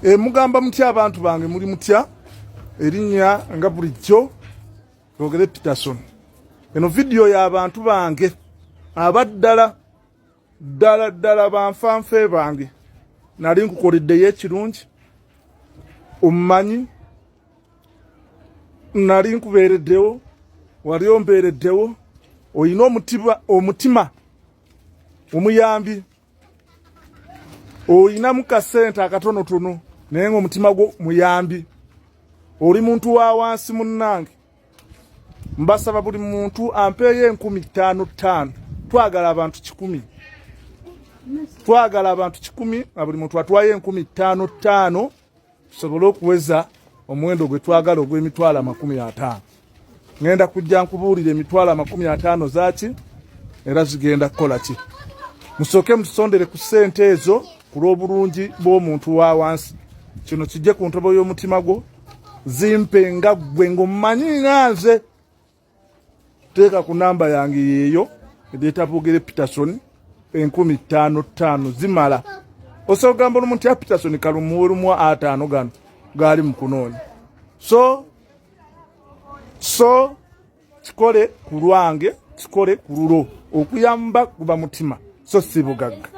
Mugamba mutya abantu bange muri mutya erinnya nga bulijjo Rogere Peterson. Eno video ya abantu bange abaddala ddala banfanfe bange nali nkukoleddeyo ekirungi omumanyi nali nkubeereddewo wali ombeereddewo oyina omutima omuyambi oyina mukasente akatonotono naye ng'omutima gwo muyambi oli muntu wa wansi munnange mbasaba buli muntu ampeeyo 15,000 twagala abantu 1,000 na buli muntu atwaye 15,000 tusobole okuweza omuwendo gwe twagala ogw'emitwalo 50. Ngenda kujja nkubuulira emitwalo 50 zaki era zigenda kukola ki. Musooke musondere ku ssente ezo ku lw'obulungi bw'omuntu wa wansi. Kino kijje ku ntobo y'omutima gwo zimpe nga ggwe ng'omumanyi nze. Teeka ku namba yange yeeyo edeeta Rogere Peterson 15,000 zimala. Osogamba omuntu ya Peterson kalumuwolumu 5 gano gali mu kunoonya. So kikole ku lwange kikole ku lulo okuyamba kuba mutima so si bugagga.